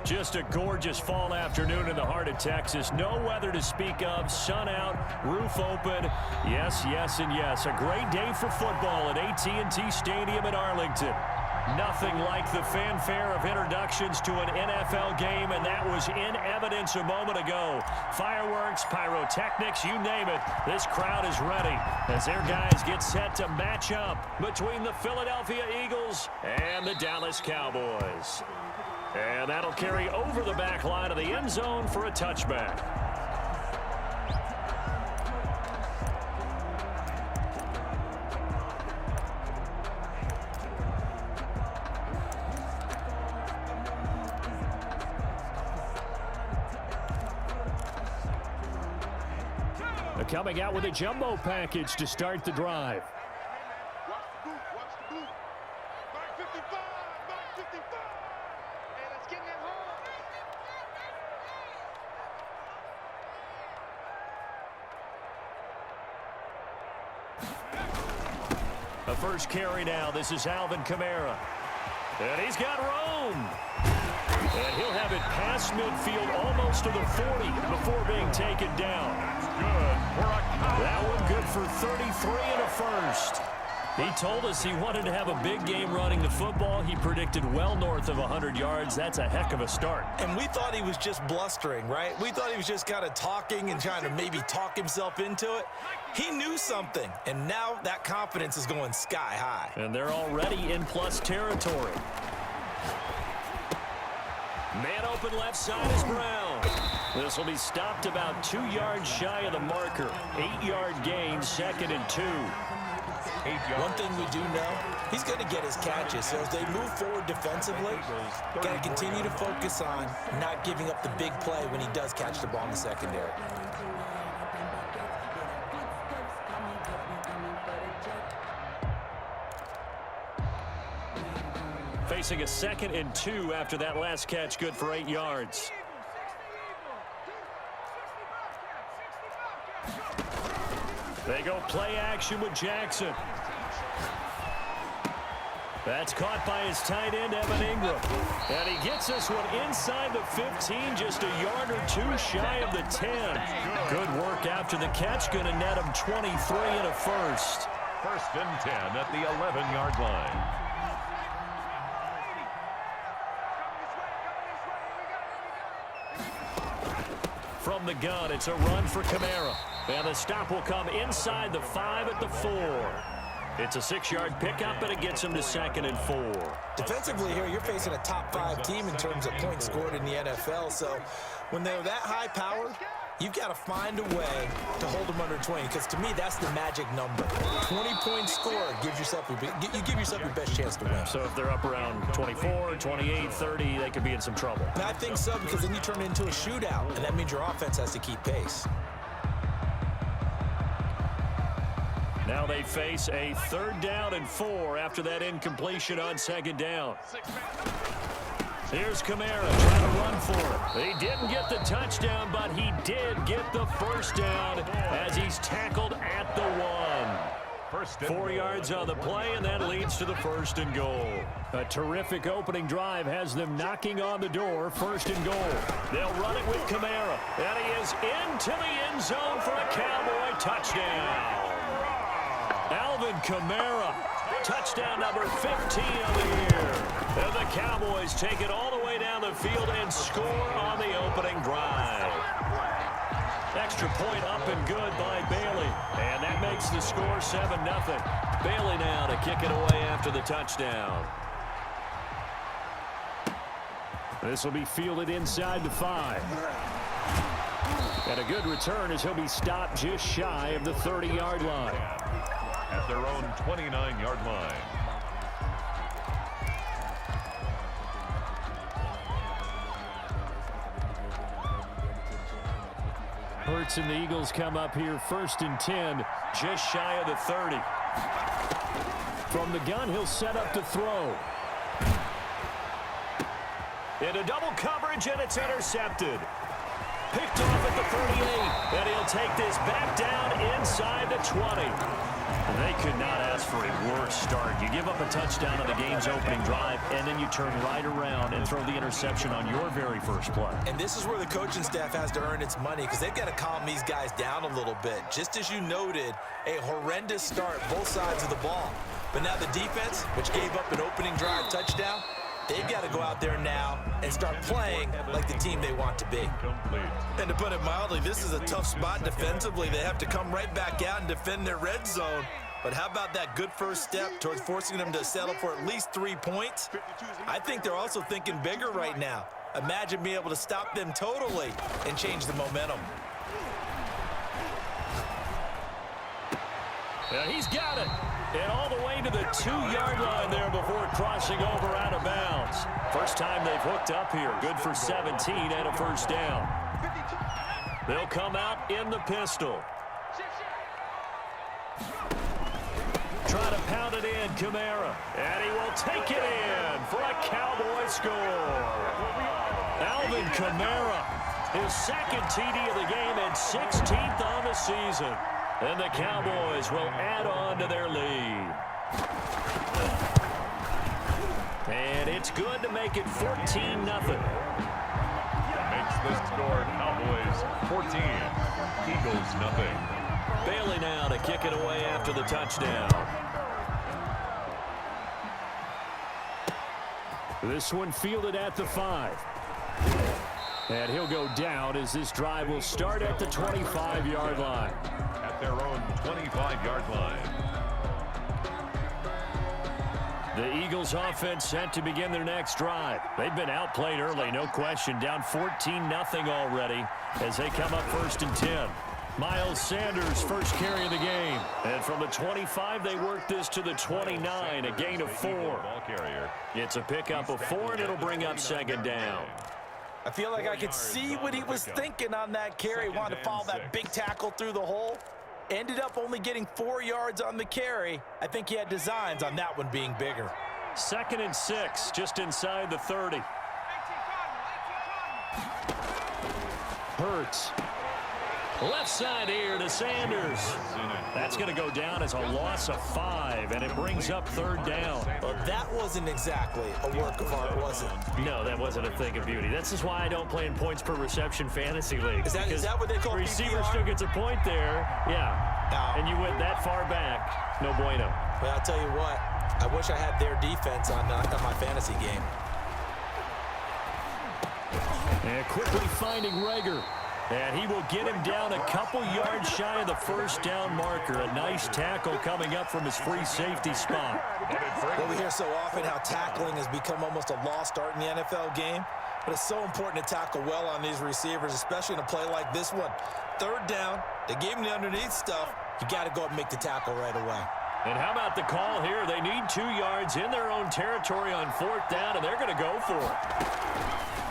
Just a gorgeous fall afternoon in the heart of Texas. No weather to speak of. Sun out, roof open. Yes, yes, and yes. A great day for football at AT&T Stadium in Arlington. Nothing like the fanfare of introductions to an NFL game, and that was in evidence a moment ago. Fireworks, pyrotechnics, you name it. This crowd is ready as their guys get set to match up between the Philadelphia Eagles and the Dallas Cowboys. And that'll carry over the back line of the end zone for a touchback. They're coming out with a jumbo package to start the drive. A first carry now. This is Alvin Kamara. And he's got room. And he'll have it past midfield almost to the 40 before being taken down. That one good for 33 and a first. He told us he wanted to have a big game running the football. He predicted well north of 100 yards. That's a heck of a start. And we thought he was just blustering, right? We thought he was just kind of talking and trying to maybe talk himself into it. He knew something, and now that confidence is going sky high. And they're already in plus territory. Man open left side is Brown. This will be stopped about 2 yards shy of the marker. 8-yard gain, 2nd and 2. One thing we do know, he's going to get his catches. So as they move forward defensively, got to continue to focus on not giving up the big play when he does catch the ball in the secondary. Facing a 2nd and 2 after that last catch, good for 8 yards. They go play action with Jackson. That's caught by his tight end, Evan Ingram. And he gets this one inside the 15, just a yard or two shy of the 10. Good work after the catch, going to net him 23 and a first. 1st and 10 at the 11-yard line. From the gun, it's a run for Kamara. And the stop will come inside the 5 at the 4. It's a 6-yard pickup, and it gets him to 2nd and 4. Defensively here, you're facing a top 5 team in terms of points scored in the NFL. So when they're that high powered, you've got to find a way to hold them under 20, because to me, that's the magic number. 20-point score gives yourself you give yourself your best chance to win. So if they're up around 24, 28, 30, they could be in some trouble. And I think so, because then you turn it into a shootout, and that means your offense has to keep pace. Now they face a 3rd down and 4 after that incompletion on 2nd down. Here's Kamara trying to run for it. He didn't get the touchdown, but he did get the first down as he's tackled at the 1. 4 yards on the play, and that leads to the 1st and goal. A terrific opening drive has them knocking on the door. 1st and goal. They'll run it with Kamara, and he is into the end zone for a Cowboy touchdown. Alvin Kamara, touchdown number 15 of the year. And the Cowboys take it all the way down the field and score on the opening drive. Extra point up and good by Bailey. And that makes the score 7-0. Bailey now to kick it away after the touchdown. This will be fielded inside the 5. And a good return as he'll be stopped just shy of the 30-yard line. At their own 29-yard line. Hurts and the Eagles come up here 1st and 10, just shy of the 30. From the gun, he'll set up to throw. Into double coverage, and it's intercepted. picked off at the 38. And he'll take this back down inside the 20. They could not ask for a worse start. You give up a touchdown on the game's opening drive, and then you turn right around and throw the interception on your very first play. And this is where the coaching staff has to earn its money, because they've got to calm these guys down a little bit. Just as you noted, a horrendous start, both sides of the ball. But now the defense, which gave up an opening drive touchdown, they've got to go out there now and start playing like the team they want to be. And to put it mildly, this is a tough spot defensively. They have to come right back out and defend their red zone. But how about that good first step towards forcing them to settle for at least 3 points? I think they're also thinking bigger right now. Imagine being able to stop them totally and change the momentum. Yeah, he's got it. And all the way to the 2-yard line there before crossing over out of bounds. First time they've hooked up here. Good for 17 and a first down. They'll come out in the pistol. Try to pound it in, Kamara. And he will take it in for a Cowboy score. Alvin Kamara, his second TD of the game and 16th on the season. And the Cowboys will add on to their lead. And it's good to make it 14-0. Makes the score Cowboys 14, Eagles nothing. Bailey now to kick it away after the touchdown. This one fielded at the 5. And he'll go down as this drive will start at the 25-yard line. At their own 25-yard line. The Eagles offense set to begin their next drive. They've been outplayed early, no question. Down 14-0 already as they come up 1st and 10. Miles Sanders, first carry of the game. And from the 25, they work this to the 29, a gain of 4. It's a pickup of 4, and it'll bring up 2nd down. I feel like I could see what he was thinking on that carry. Wanted to follow that big tackle through the hole. Ended up only getting 4 yards on the carry. I think he had designs on that one being bigger. 2nd and 6, just inside the 30. Hurts. Left side here to Sanders. That's going to go down as a loss of 5, and it brings up 3rd down. Well, that wasn't exactly a work of art, was it? No, that wasn't a thing of beauty. This is why I don't play in points per reception fantasy league. Is that what they call receiver PPR? still gets a point there. Yeah. And you went that far back. No bueno. Well, I'll tell you what. I wish I had their defense on my fantasy game. And quickly finding Rager. And he will get him down a couple yards shy of the 1st down marker. A nice tackle coming up from his free safety spot. Well, we hear so often how tackling has become almost a lost art in the NFL game. But it's so important to tackle well on these receivers, especially in a play like this one. 3rd down, they gave him the underneath stuff. You got to go up and make the tackle right away. And how about the call here? They need 2 yards in their own territory on 4th down, and they're going to go for it.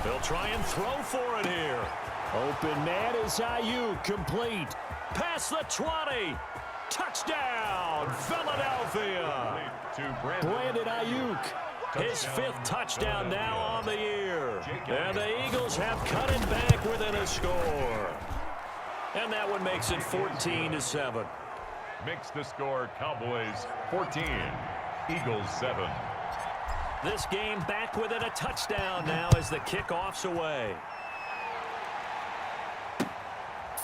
They'll try and throw for it here. Open man is Ayuk, complete. Past the 20. Touchdown, Philadelphia. Brandon Ayuk, his 5th touchdown now on the year. And the Eagles have cut it back within a score. And that one makes it 14-7. Makes the score Cowboys 14, Eagles 7. This game back within a touchdown now as the kickoff's away.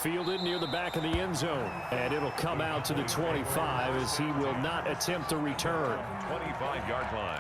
Fielded near the back of the end zone. And it'll come out to the 25 as he will not attempt to return. 25-yard line.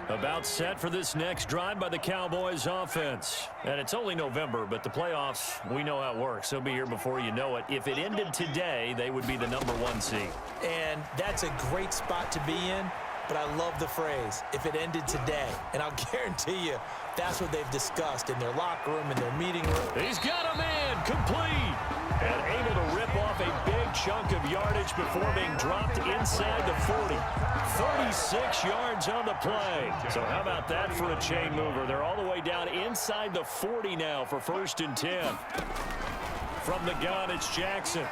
About set for this next drive by the Cowboys offense. And it's only November, but the playoffs, we know how it works. They'll be here before you know it. If it ended today, they would be the #1 seed. And that's a great spot to be in, but I love the phrase, if it ended today. And I'll guarantee you, that's what they've discussed in their locker room, in their meeting room. He's got a man, complete. And able to rip off a big chunk of yardage before being dropped inside the 40. 36 yards on the play. So how about that for a chain mover? They're all the way down inside the 40 now for 1st and 10. From the gun, it's Jackson.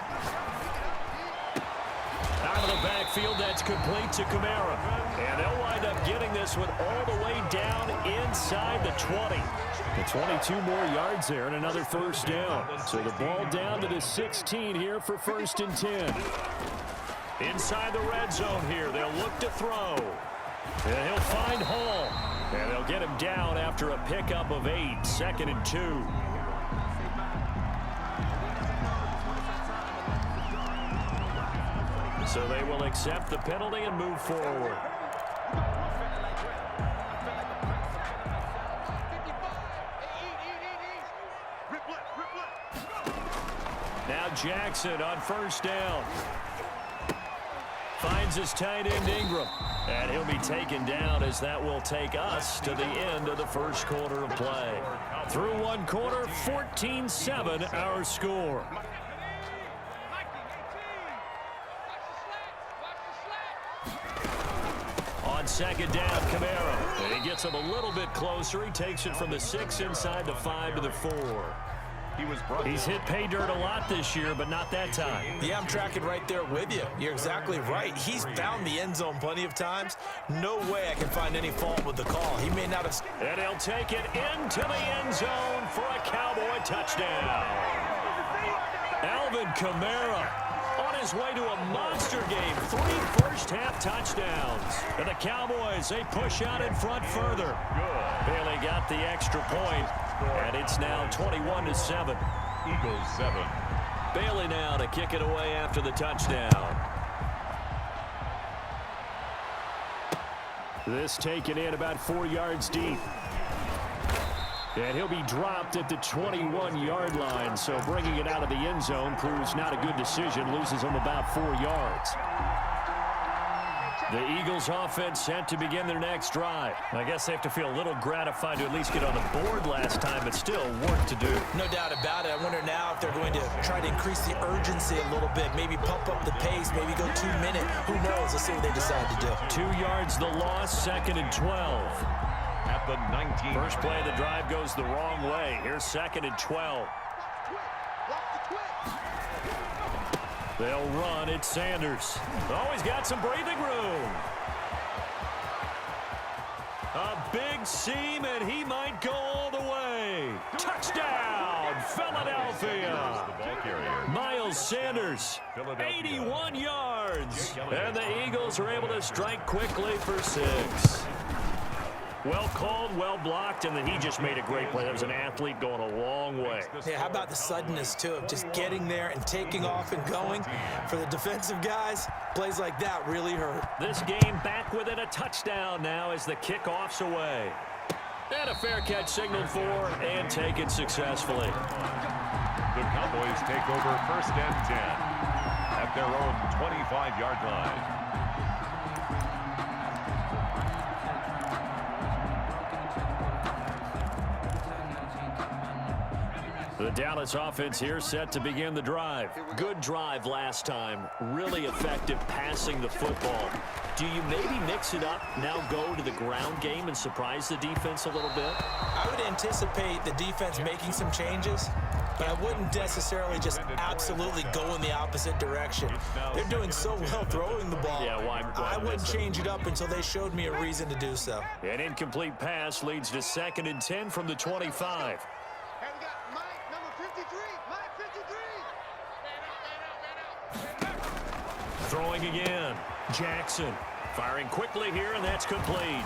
Out of the backfield, that's complete to Kamara. And they'll wind up getting this one all the way down inside the 20. The 22 more yards there and another first down. So the ball down to the 16 here for 1st and 10. Inside the red zone here, they'll look to throw. And he'll find Hall. And they'll get him down after a pickup of 8, 2nd and 2. So they will accept the penalty and move forward. Now Jackson on 1st down. Finds his tight end Ingram. And he'll be taken down as that will take us to the end of the 1st quarter of play. Through 1 quarter, 14-7 our score. On 2nd down, Kamara. And he gets him a little bit closer. He takes it from the 6 inside the 5 to the 4. He's hit pay dirt a lot this year, but not that time. Yeah, I'm tracking right there with you. You're exactly right. He's found the end zone plenty of times. No way I can find any fault with the call. He may not have... And he'll take it into the end zone for a Cowboy touchdown. Alvin Kamara on his way to a monster game. 3 first-half touchdowns. And the Cowboys, they push out in front further. Bailey got the extra point. And it's now 21-7. Eagles 7. Bailey now to kick it away after the touchdown. This taken in about 4 yards deep. And he'll be dropped at the 21-yard line. So bringing it out of the end zone proves not a good decision. Loses him about 4 yards. The Eagles offense set to begin their next drive. I guess they have to feel a little gratified to at least get on the board last time, but still work to do. No doubt about it. I wonder now if they're going to try to increase the urgency a little bit, maybe pump up the pace, maybe go 2-minute. Who knows? Let's see what they decide to do. 2 yards the loss, 2nd and 12. At the 19. First play of the drive goes the wrong way. Here's 2nd and 12. They'll run. It's Sanders. Oh, he's got some breathing room. A big seam, and he might go all the way. Touchdown, Philadelphia. Miles Sanders, 81 yards. And the Eagles are able to strike quickly for 6. Well called, well blocked, and then he just made a great play. That was an athlete going a long way. Yeah, how about the suddenness, too, of just getting there and taking off and going? For the defensive guys, plays like that really hurt. This game back within a touchdown now as the kickoff's away. And a fair catch signaled for and taken successfully. The Cowboys take over 1st and 10 at their own 25-yard line. The Dallas offense here set to begin the drive. Good drive last time. Really effective passing the football. Do you maybe mix it up, now go to the ground game and surprise the defense a little bit? I would anticipate the defense making some changes, but I wouldn't necessarily just absolutely go in the opposite direction. They're doing so well throwing the ball. Yeah, why I wouldn't change it up until they showed me a reason to do so. An incomplete pass leads to 2nd and 10 from the 25. Throwing again. Jackson firing quickly here, and that's complete.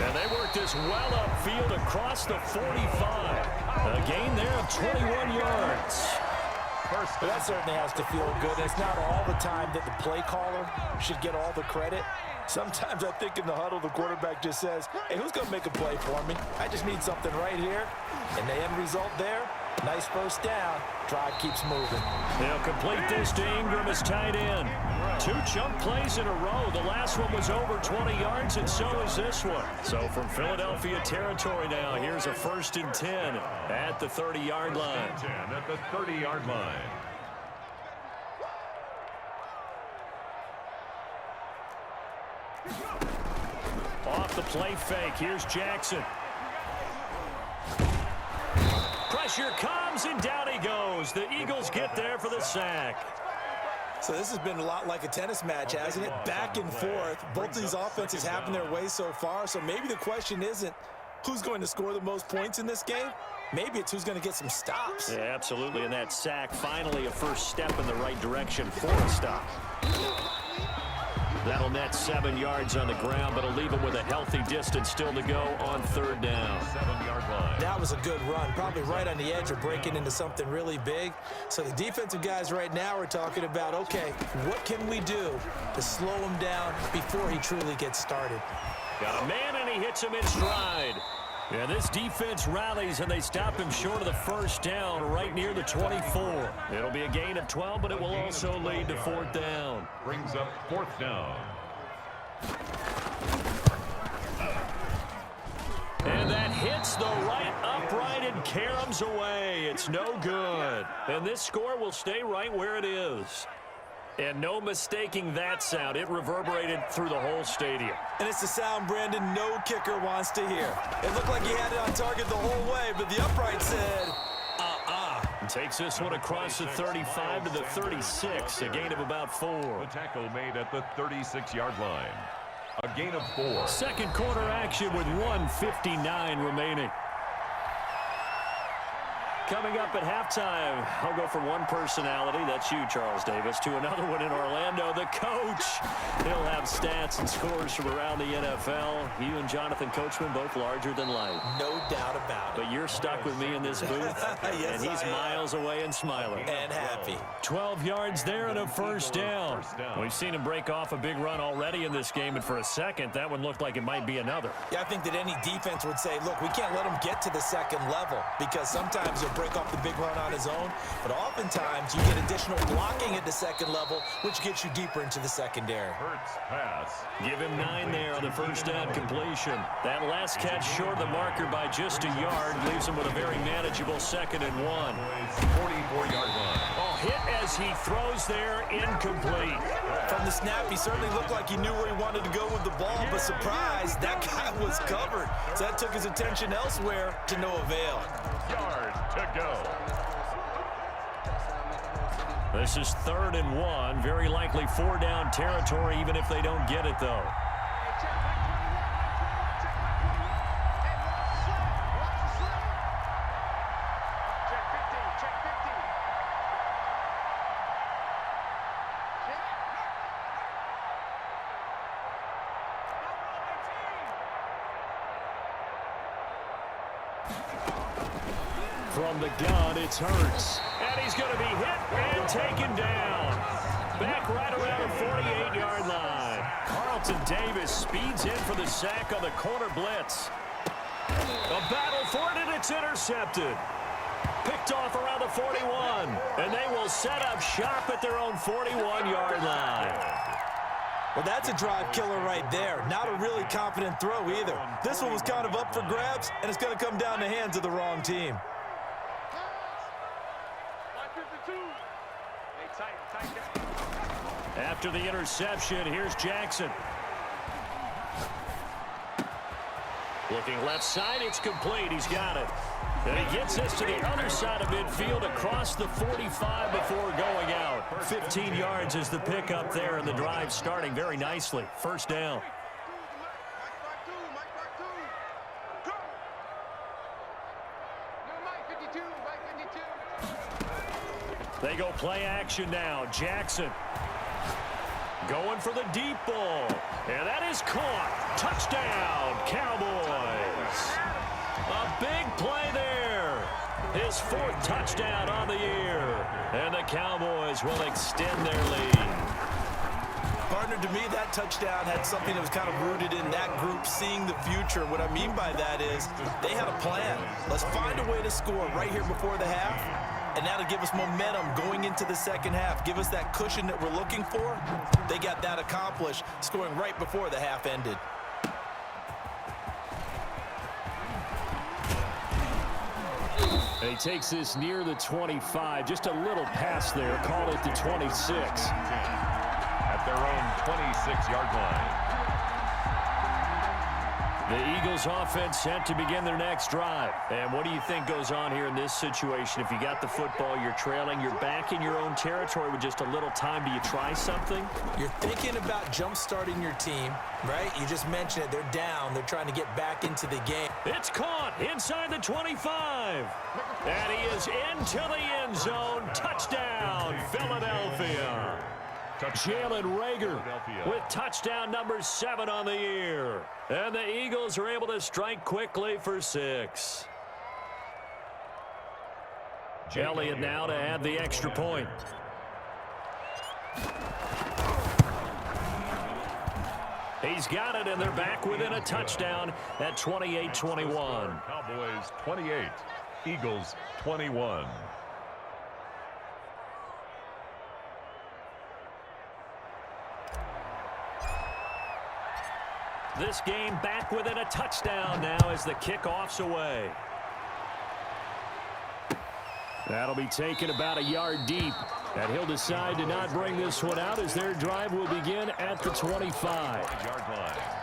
And they work this well upfield across the 45. A gain there of 21 yards. But that certainly has to feel good. It's not all the time that the play caller should get all the credit. Sometimes I think in the huddle, the quarterback just says, hey, who's going to make a play for me? I just need something right here. And the end result there, nice first down. Drive keeps moving. They'll complete this to Ingram as tight end. 2 chunk plays in a row. The last one was over 20 yards, and so is this one. So from Philadelphia territory now, here's a 1st and 10 at the 30-yard line. 10 at the 30-yard line. Off the play fake, here's Jackson. pressure comes, and down he goes. The Eagles get there for the sack. So this has been a lot like a tennis match, hasn't it? Back and forth. Both of these offenses having their way so far. So maybe the question isn't who's going to score the most points in this game. Maybe it's who's going to get some stops. Yeah, absolutely. And that sack, finally a first step in the right direction for a stop. That'll net 7 yards on the ground, but it'll leave him with a healthy distance still to go on third down. 7-yard line. That was a good run, probably right on the edge of breaking into something really big. So the defensive guys right now are talking about, okay, what can we do to slow him down before he truly gets started? Got a man, and he hits him in stride. Yeah, this defense rallies, and they stop him short of the first down right near the 24. It'll be a gain of 12, but it will also lead to fourth down. Brings up fourth down. And that hits the right upright and caroms away. It's no good. And this score will stay right where it is. And no mistaking that sound. It reverberated through the whole stadium. And it's the sound, Brandon, no kicker wants to hear. It looked like he had it on target the whole way, but the upright said, And takes this one across the 35 to the 36, a gain of about 4. The tackle made at the 36-yard line. A gain of 4. Second quarter action with 1:59 remaining. Coming up at halftime, I'll go from one personality, that's you, Charles Davis, to another one in Orlando, the coach. He'll have stats and scores from around the NFL. You and Jonathan Coachman, both larger than life. no doubt about it. But you're stuck with me in this booth, Yes, and he's I am. miles away and smiling. And happy. 12 yards there and a first down. We've seen him break off a big run already in this game, and for a second, that one looked like it might be another. Yeah, I think that any defense would say, look, we can't let him get to the second level because sometimes he'll break off the big run on his own, but oftentimes you get additional blocking at the second level, which gets you deeper into the secondary. Hurts pass. Give him 9 there on the first down completion. That last catch short of the marker by just a yard leaves him with a very manageable 2nd and 1. 44-yard line. Oh, hit as he throws there, incomplete. From the snap, he certainly looked like he knew where he wanted to go with the ball, but surprise, that guy was covered. So that took his attention elsewhere to no avail. Yard to go. This is 3rd and 1. Very likely 4-down territory, even if they don't get it, though. From the gun, it's Hurts. And he's going to be hit and taken down. Back right around the 48-yard line. Carlton Davis speeds in for the sack on the corner blitz. A battle for it, and it's intercepted. Picked off around the 41. And they will set up shop at their own 41-yard line. Well, that's a drive killer right there. Not a really confident throw either. This one was kind of up for grabs, and it's going to come down the hands of the wrong team. After the interception, here's Jackson. Looking left side, it's complete. He's got it. And he gets this to the other side of midfield across the 45 before going out. 15 yards is the pickup there, and the drive starting very nicely. First down. They go play action now. Jackson going for the deep ball. And that is caught. Touchdown, Cowboys. A big play there. His 4th touchdown on the year. And the Cowboys will extend their lead. Partner, to me, that touchdown had something that was kind of rooted in that group seeing the future. What I mean by that is they had a plan. Let's find a way to score right here before the half. And that'll give us momentum going into the second half. Give us that cushion that we're looking for. They got that accomplished, scoring right before the half ended. And he takes this near the 25. Just a little pass there. Call it the 26. At their own 26-yard line. The Eagles offense set to begin their next drive. And what do you think goes on here in this situation? If you got the football, you're trailing, you're back in your own territory with just a little time. Do you try something? You're thinking about jump-starting your team, right? You just mentioned it. They're down. They're trying to get back into the game. It's caught inside the 25. And he is into the end zone. Touchdown, Philadelphia. Jalen Reagor with touchdown number 7 on the year. And the Eagles are able to strike quickly for 6. Elliott now to add the extra point. He's got it, and they're back within a touchdown at 28-21. Cowboys 28, Eagles 21. This game back within a touchdown now as the kickoff's away. That'll be taken about a yard deep. And he'll decide to not bring this one out as their drive will begin at the 25-yard line.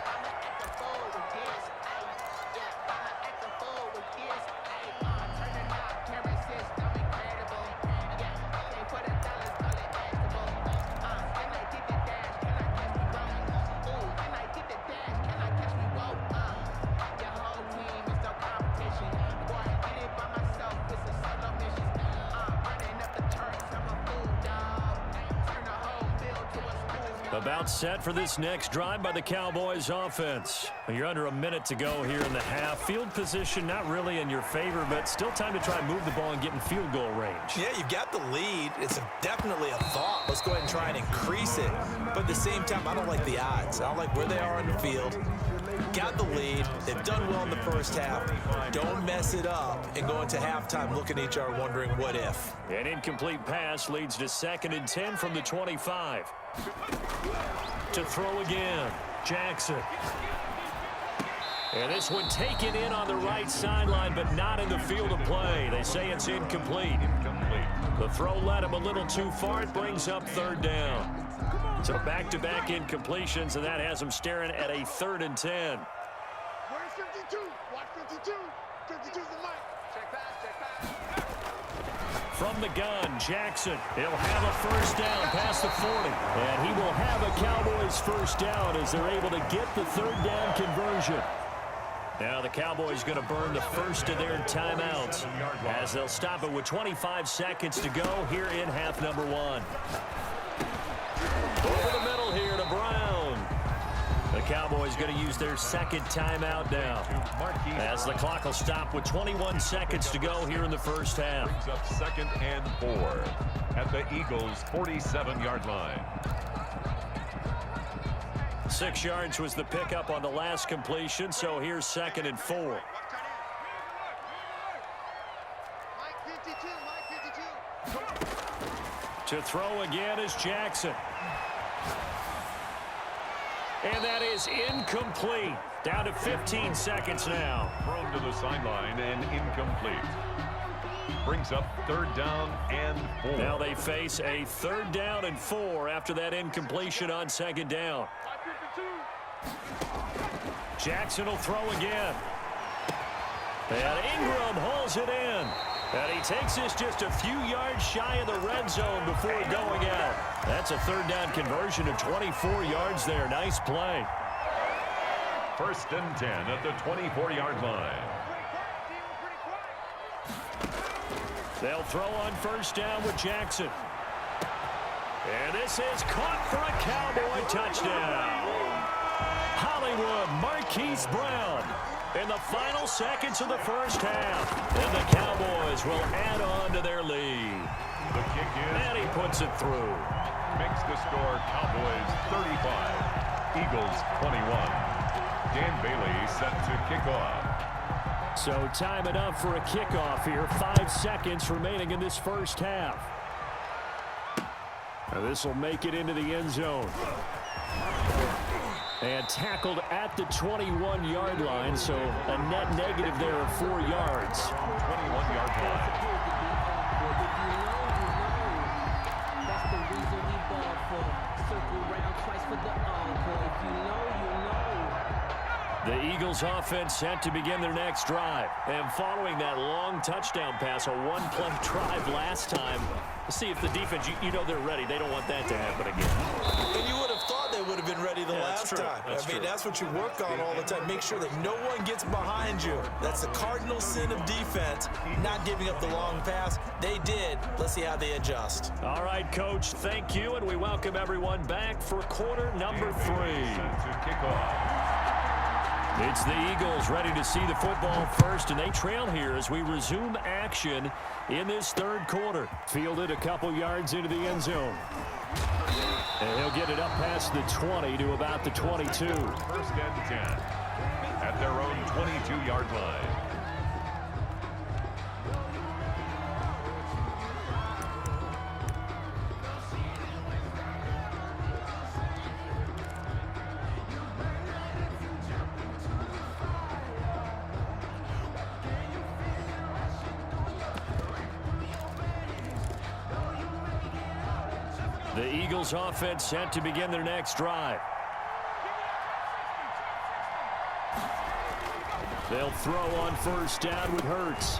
About set for this next drive by the Cowboys offense. You're under a minute to go here in the half. Field position not really in your favor, but still time to try and move the ball and get in field goal range. Yeah, you've got the lead. It's definitely a thought. Let's go ahead and try and increase it. But at the same time, I don't like the odds. I don't like where they are on the field. Got the lead. They've done well in the first half. Don't mess it up and go into halftime looking at each other wondering what if. An incomplete pass leads to 2nd and 10 from the 25. To throw again, Jackson. And this one taken in on the right sideline, but not in the field of play. They say it's incomplete. The throw led him a little too far. It brings up 3rd down. So back-to-back incompletions, and that has him staring at a 3rd and 10. Where's 52? Watch 52. 52's the mic. Check pass. From the gun, Jackson. He'll have a 1st down past the 40. And he will have a Cowboys 1st down as they're able to get the 3rd down conversion. Now the Cowboys going to burn the first of their timeouts as they'll stop it with 25 seconds to go here in half number 1. Over the middle here to Brown. The Cowboys going to use their 2nd timeout now as the clock will stop with 21 seconds to go here in the first half. Brings up 2nd and 4 at the Eagles' 47-yard line. 6 yards was the pickup on the last completion, so here's 2nd and 4. To throw again is Jackson. And that is incomplete. Down to 15 seconds now. Thrown to the sideline and incomplete. Brings up 3rd down and 4. Now they face a 3rd down and 4 after that incompletion on 2nd down. Jackson will throw again. And Ingram hauls it in. And he takes this just a few yards shy of the red zone before going out. That's a 3rd down conversion of 24 yards there. Nice play. 1st and 10 at the 24-yard line. They'll throw on 1st down with Jackson. And this is caught for a Cowboy touchdown. Hollywood Marquise Brown in the final seconds of the first half. And the Cowboys will add on to their lead. The kick is. And he puts it through. Makes the score Cowboys 35, Eagles 21. Dan Bailey set to kick off. So time enough for a kickoff here. 5 seconds remaining in this first half. Now this will make it into the end zone. And tackled at the 21-yard line, so a net negative there of 4 yards. 21-yard line. That's the reason we ball for. Circle round twice for the encore. If you know, you know. The Eagles offense set to begin their next drive. And following that long touchdown pass, a one-play drive last time, let's see if the defense, you know they're ready. They don't want that to happen again. And you would have thought they would have been ready the last time. That's what you work on all the time. Make sure that no one gets behind you. That's the cardinal sin of defense, not giving up the long pass. They did. Let's see how they adjust. All right, Coach, thank you, and we welcome everyone back for quarter number 3. To kick off. It's the Eagles ready to see the football first, and they trail here as we resume action in this third quarter. Fielded a couple yards into the end zone. And he'll get it up past the 20 to about the 22. First and 10 at their own 22-yard line. The Eagles offense set to begin their next drive. They'll throw on first down with Hurts.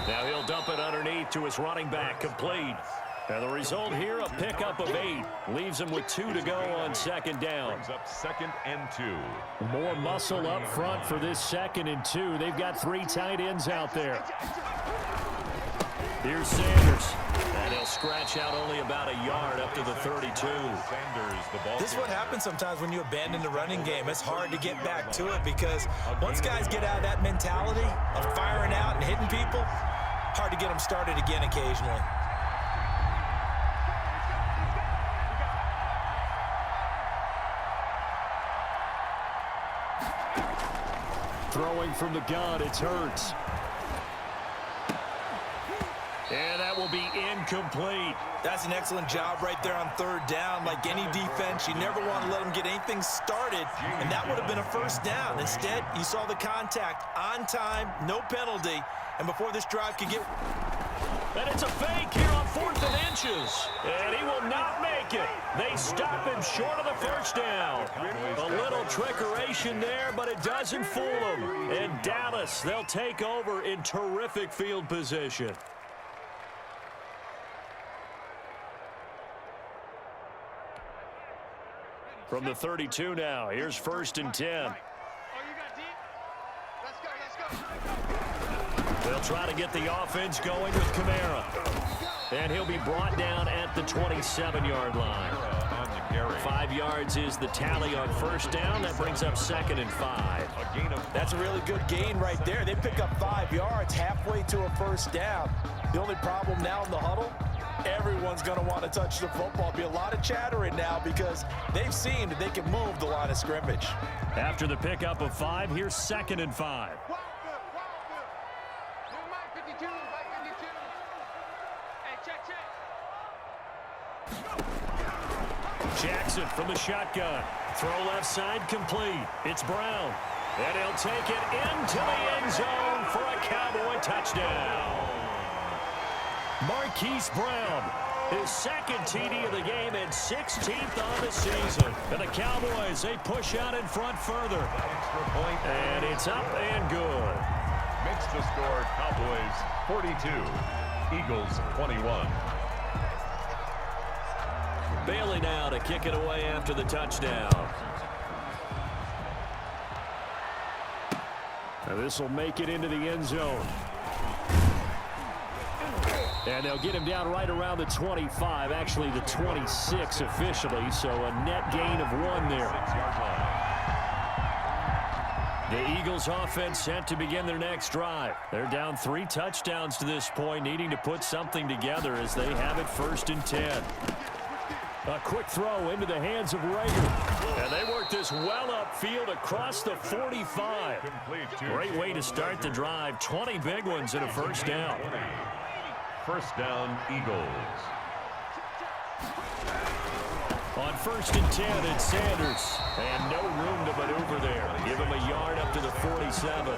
Now he'll dump it underneath to his running back, complete. And the result here, a pickup of 8. Leaves him with 2 to go on second down. Brings up 2nd and 2. More muscle up front for this 2nd and 2. They've got 3 tight ends out there. Here's Sanders. And he'll scratch out only about a yard up to the 32. This is what happens sometimes when you abandon the running game. It's hard to get back to it because once guys get out of that mentality of firing out and hitting people, hard to get them started again occasionally. Throwing from the gun, it's Hurts. And that will be incomplete. That's an excellent job right there on third down. Like any defense, you never want to let them get anything started, and that would have been a first down. Instead, you saw the contact on time, no penalty, and before this drive could get... And it's a fake here on 4th and inches. And he will not make it. They stop him short of the first down. A little trickeration there, but it doesn't fool them. And Dallas, they'll take over in terrific field position. From the 32 now, here's 1st and 10. They'll try to get the offense going with Kamara. And he'll be brought down at the 27-yard line. 5 yards is the tally on first down. That brings up 2nd and 5. That's a really good gain right there. They pick up 5 yards halfway to a first down. The only problem now in the huddle, everyone's going to want to touch the football. Be a lot of chattering now because they've seen that they can move the line of scrimmage. After the pickup of 5, here's 2nd and 5. Jackson from the shotgun. Throw left side complete. It's Brown. And he'll take it into the end zone for a Cowboy touchdown. Marquise Brown, his 2nd TD of the game and 16th on the season. And the Cowboys, they push out in front further. And it's up and good. Makes the score Cowboys 42, Eagles 21. Bailey now to kick it away after the touchdown. Now this will make it into the end zone. And they'll get him down right around the 25, actually the 26 officially, so a net gain of 1 there. The Eagles offense set to begin their next drive. They're down 3 touchdowns to this point, needing to put something together as they have it 1st and 10. A quick throw into the hands of Rager. And they work this well upfield across the 45. Great way to start the drive. 20 big ones and a first down. First down, Eagles. On 1st and 10, it's Sanders. And no room to maneuver there. Give him a yard up to the 47.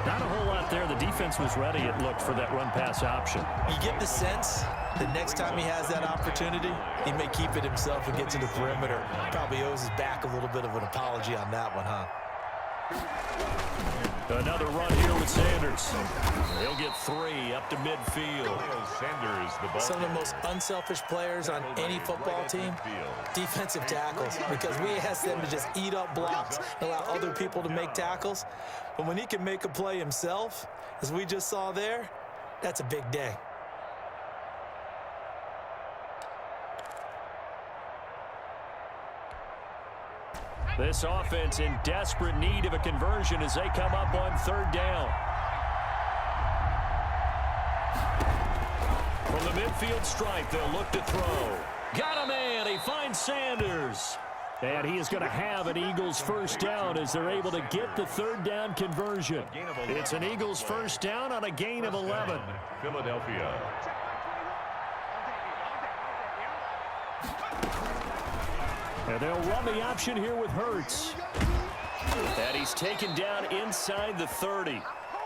Not a whole lot there. The defense was ready, it looked, for that run-pass option. You get the sense that next time he has that opportunity, he may keep it himself and get to the perimeter. Probably owes his back a little bit of an apology on that one, huh? Another run here with Sanders. He'll get 3 up to midfield. Sanders, the ball. Some of the most unselfish players on any football team, defensive tackles, because we ask them to just eat up blocks and allow other people to make tackles. But when he can make a play himself, as we just saw there, that's a big day. This offense in desperate need of a conversion as they come up on 3rd down. From the midfield stripe, they'll look to throw. Got a man. He finds Sanders. And he is going to have an Eagles first down as they're able to get the 3rd down conversion. It's an Eagles first down on a gain of 11. Philadelphia. And they'll run the option here with Hurts. And he's taken down inside the 30.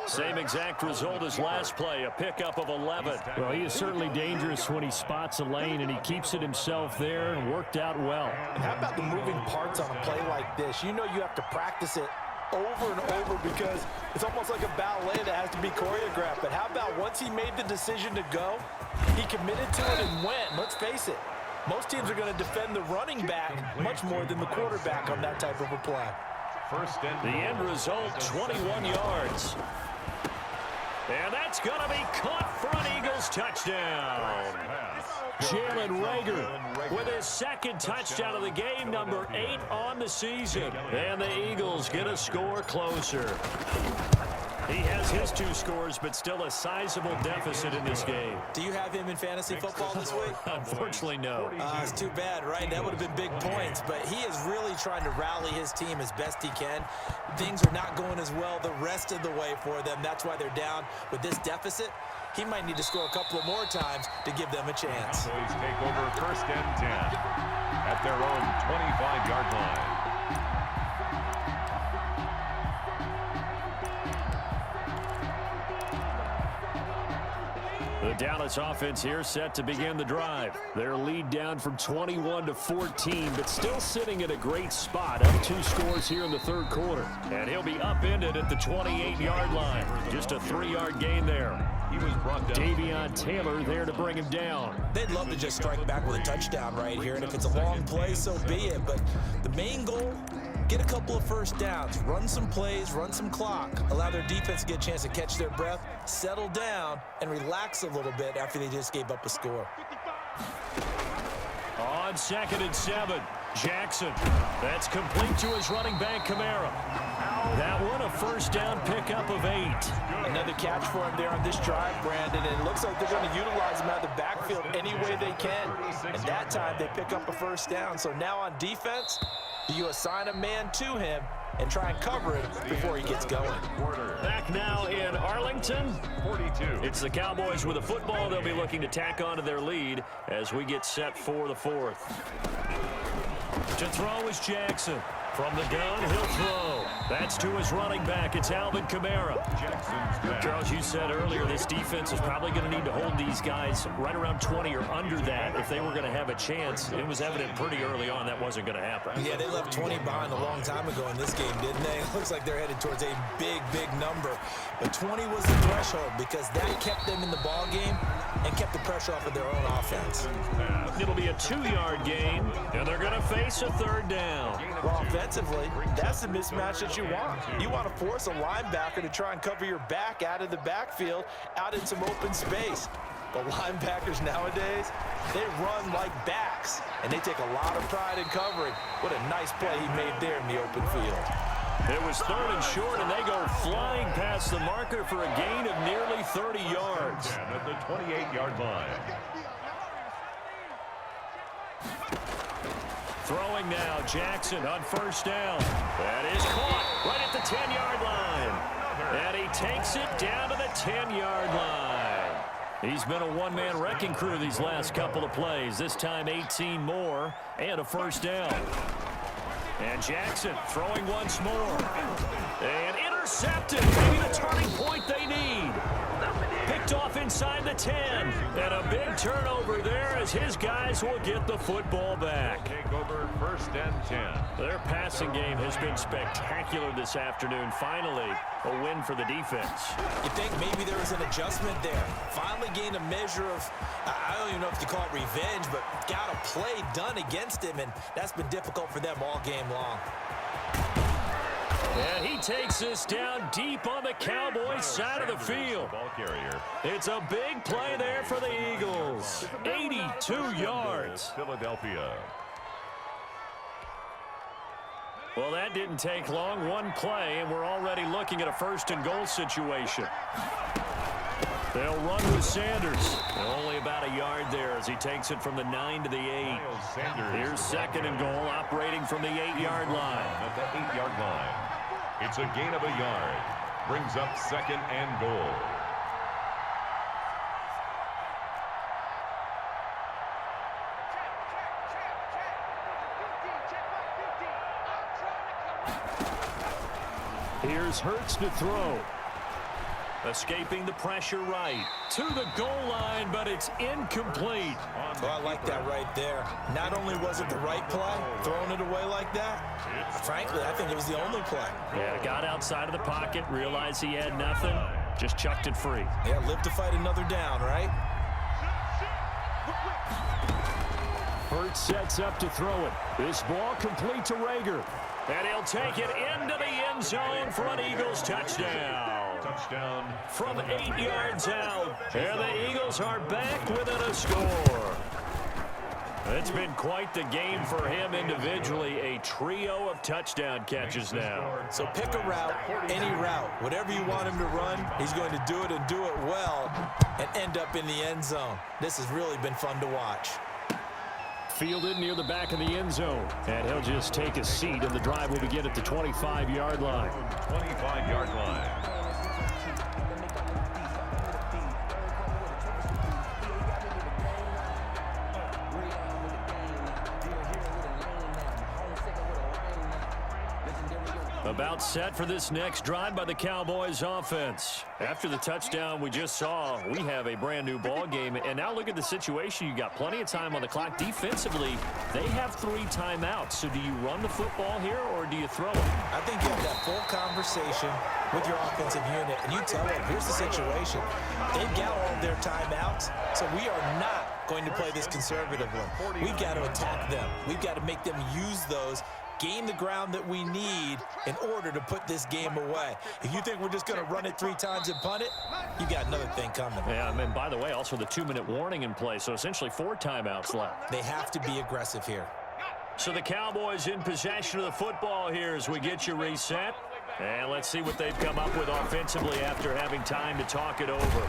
Same exact result as last play, a pickup of 11. Well, he is certainly dangerous when he spots a lane, and he keeps it himself there and worked out well. And how about the moving parts on a play like this? You know you have to practice it over and over because it's almost like a ballet that has to be choreographed. But how about once he made the decision to go, he committed to it and went. Let's face it. Most teams are going to defend the running back much more than the quarterback on that type of a play. The end result, 21 yards. And that's going to be caught for an Eagles touchdown. Jalen Reagor with his 2nd touchdown of the game, number 8 on the season. And the Eagles get a score closer. He has his 2 scores, but still a sizable deficit in this game. Do you have him in fantasy football this week? Unfortunately, no. It's too bad, right? That would have been big points, but he is really trying to rally his team as best he can. Things are not going as well the rest of the way for them. That's why they're down with this deficit. He might need to score a couple of more times to give them a chance. Cowboys take over 1st and 10 at their own 25-yard line. The Dallas offense here set to begin the drive. Their lead down from 21 to 14, but still sitting at a great spot. Up 2 scores here in the 3rd quarter. And he'll be upended at the 28-yard line. Just a 3-yard gain there. He was brought down. Davion Taylor there to bring him down. They'd love to just strike back with a touchdown right here, and if it's a long play, so be it. But the main goal, get a couple of first downs, run some plays, run some clock, allow their defense to get a chance to catch their breath, settle down, and relax a little bit after they just gave up a score. On 2nd and 7, Jackson. That's complete to his running back, Kamara. That one, a first down pickup of 8. Another catch for him there on this drive, Brandon, and it looks like they're going to utilize him out of the backfield any way they can. And that time, they pick up a first down. So now on defense, you assign a man to him and try and cover it before he gets going. Back now in Arlington. 42. It's the Cowboys with a football. They'll be looking to tack on to their lead as we get set for the 4th. To throw is Jackson. From the gun, he'll throw. That's to his running back. It's Alvin Kamara. Charles, you said earlier this defense is probably going to need to hold these guys right around 20 or under that if they were going to have a chance. It was evident pretty early on that wasn't going to happen. Yeah, they left 20 behind a long time ago in this game, didn't they? It looks like they're headed towards a big, big number. But 20 was the threshold because that kept them in the ball game and kept the pressure off of their own offense. It'll be a 2-yard gain, and they're going to face a 3rd down. Well, offensively, that's the mismatch that you want. You want to force a linebacker to try and cover your back out of the backfield, out in some open space. The linebackers nowadays, they run like backs, and they take a lot of pride in covering. What a nice play he made there in the open field. It was 3rd and short, and they go flying past the marker for a gain of nearly 30 yards. At the 28-yard line. Throwing now, Jackson on first down. That is caught right at the 10-yard line. And he takes it down to the 10-yard line. He's been a one-man wrecking crew these last couple of plays. This time 18 more and a first down. And Jackson throwing once more. And intercepted. Maybe the turning point they need. Picked off inside the 10. And a big turnover there as his guys will get the football back. Take over 1st and 10. Their passing game has been spectacular this afternoon. Finally, a win for the defense. You think maybe there was an adjustment there. Finally gained a measure of, I don't even know if to call it revenge, but got a play done against him, and that's been difficult for them all game long. And he takes this down deep on the Cowboys side of the field. It's a big play there for the Eagles. 82 yards. Philadelphia. Well, that didn't take long. One play, and we're already looking at a first-and-goal situation. They'll run with Sanders. Only about a yard there as he takes it from the 9 to the 8. Here's second and goal, operating from the 8-yard line. At the 8-yard line. It's a gain of a yard. Brings up second and goal. Here's Hurts to throw. Escaping the pressure right. To the goal line, but it's incomplete. Oh, I like that right there. Not only was it the right play, throwing it away like that, frankly, I think it was the only play. Yeah, got outside of the pocket, realized he had nothing, just chucked it free. Yeah, live to fight another down, right? Hurts sets up to throw it. This ball complete to Rager. And he'll take it into the end zone for an Eagles touchdown. Touchdown. From 8 yards out. And the Eagles are back within a score. It's been quite the game for him individually. A trio of touchdown catches now. So pick a route, any route. Whatever you want him to run, he's going to do it and do it well and end up in the end zone. This has really been fun to watch. Fielded near the back of the end zone. And he'll just take a seat, and the drive will begin at the 25-yard line. 25-yard line. About set for this next drive by the Cowboys offense. After the touchdown we just saw, we have a brand new ball game. And now look at the situation. You got plenty of time on the clock. Defensively, they have 3 timeouts. So do you run the football here or do you throw it? I think you have that full conversation with your offensive unit, and you tell them, here's the situation. They've got all of their timeouts, so we are not going to play this conservatively. We've got to attack them. We've got to make them use those, gain the ground that we need in order to put this game away. If you think we're just going to run it 3 times and punt it, you got another thing coming. Yeah, and by the way, also the 2-minute warning in play, so essentially 4 timeouts left. They have to be aggressive here. So the Cowboys in possession of the football here as we get you reset. And let's see what they've come up with offensively after having time to talk it over.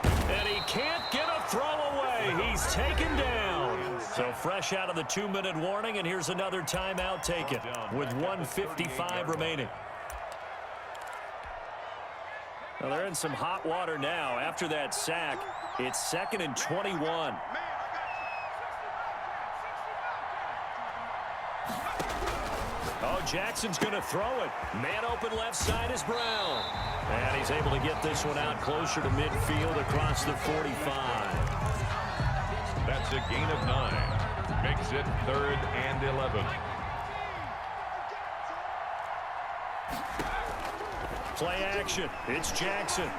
And he can't get a throw away. He's taken down. So fresh out of the 2-minute warning, and here's another timeout taken with 1:55 remaining. Well, they're in some hot water now. After that sack, it's 2nd and 21. Oh, Jackson's going to throw it. Man open left side is Brown. And he's able to get this one out closer to midfield across the 45. That's a gain of 9. Makes it 3rd and 11. Play action. It's Jackson.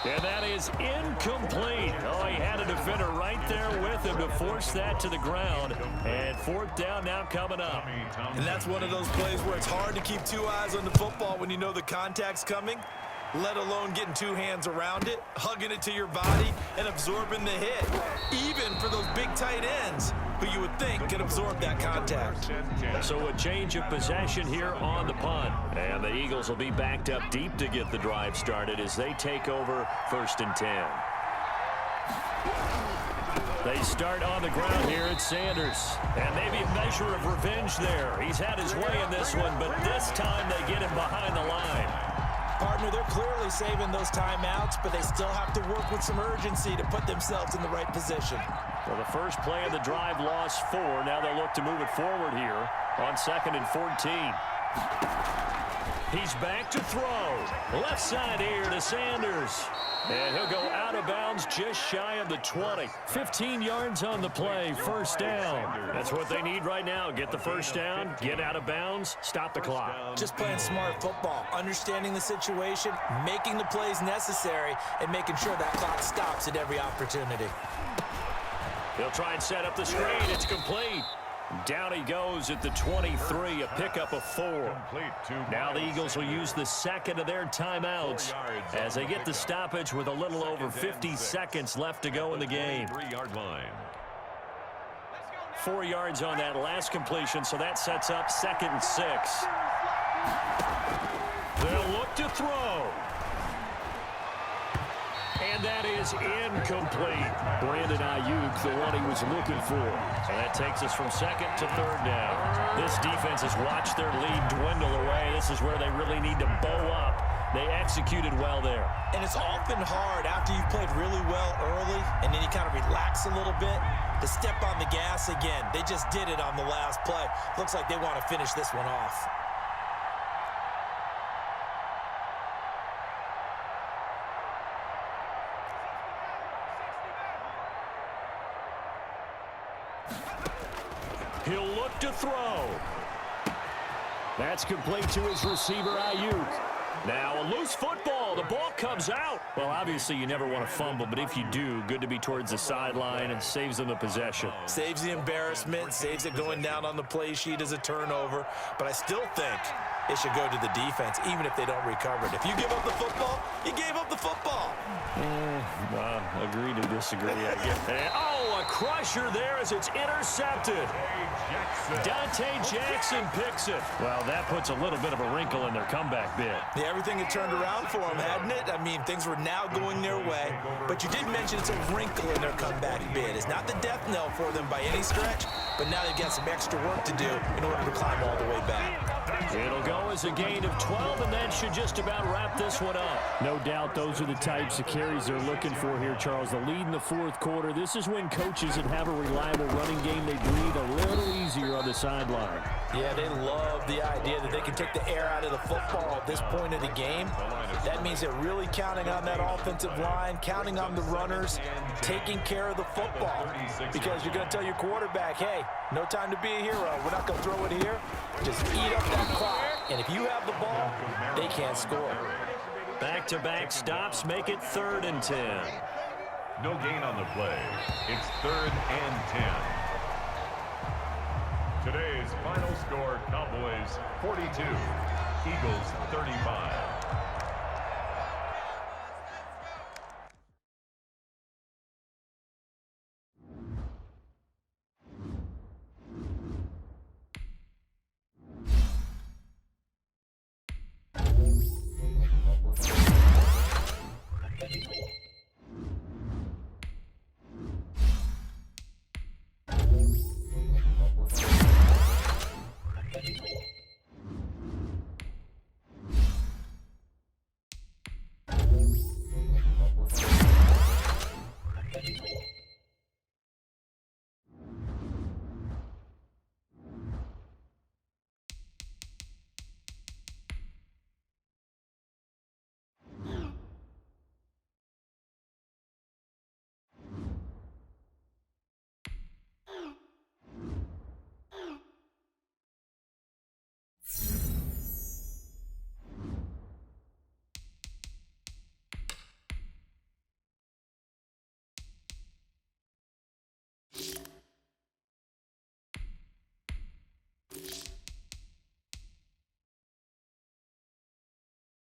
And that is incomplete. Oh, he had a defender right there with him to force that to the ground. And 4th down now coming up. And that's one of those plays where it's hard to keep 2 eyes on the football when you know the contact's coming, let alone getting 2 hands around it, hugging it to your body, and absorbing the hit. Even for those big tight ends who you would think could absorb that contact. So a change of possession here on the punt. And the Eagles will be backed up deep to get the drive started as they take over 1st and 10. They start on the ground here at Sanders. And maybe a measure of revenge there. He's had his way in this one, but this time they get him behind the line. Partner, they're clearly saving those timeouts, but they still have to work with some urgency to put themselves in the right position. Well, the first play of the drive lost 4. Now they'll look to move it forward here on 2nd and 14. He's back to throw. Left side here to Sanders. And he'll go out of bounds just shy of the 20. 15 yards on the play, first down. That's what they need right now. Get the first down, get out of bounds, stop the clock. Just playing smart football, understanding the situation, making the plays necessary, and making sure that clock stops at every opportunity. He'll try and set up the screen. It's complete. Down he goes at the 23, a pickup of 4. Now the Eagles will use the second of their timeouts as they get the stoppage with a little over 50 seconds left to go in the game. 3-yard line. 4 yards on that last completion, so that sets up 2nd and 6. They'll look to throw. And that is incomplete. Brandon Ayuk, the one he was looking for. So that takes us from 2nd to 3rd down. This defense has watched their lead dwindle away. This is where they really need to bow up. They executed well there. And it's often hard after you've played really well early and then you kind of relax a little bit to step on the gas again. They just did it on the last play. Looks like they want to finish this one off. He'll look to throw. That's complete to his receiver, Ayuk. Now a loose football. The ball comes out. Well, obviously you never want to fumble, but if you do, good to be towards the sideline and saves them the possession. Saves the embarrassment, saves it going down on the play sheet as a turnover. But I still think it should go to the defense, even if they don't recover it. If you give up the football, you gave up the football. Agree to disagree, I get that. Oh, a crusher there as it's intercepted. Dante Jackson picks it. Well, that puts a little bit of a wrinkle in their comeback bid. Yeah, everything had turned around for them, hadn't it? I mean, things were now going their way. But you did mention it's a wrinkle in their comeback bid. It's not the death knell for them by any stretch, but now they've got some extra work to do in order to climb all the way back. It'll go as a gain of 12, and that should just about wrap this one up. No doubt those are the types of carries they're looking for here, Charles. The lead in the 4th quarter. This is when coaches that have a reliable running game, they breathe a little easier on the sideline. Yeah, they love the idea that they can take the air out of the football at this point of the game. That means they're really counting on that offensive line, counting on the runners, taking care of the football. Because you're going to tell your quarterback, hey, no time to be a hero. We're not going to throw it here. Just eat up that clock. And if you have the ball, they can't score. Back-to-back stops make it 3rd and 10. No gain on the play. It's 3rd and 10. Today's final score, Cowboys 42, Eagles 35.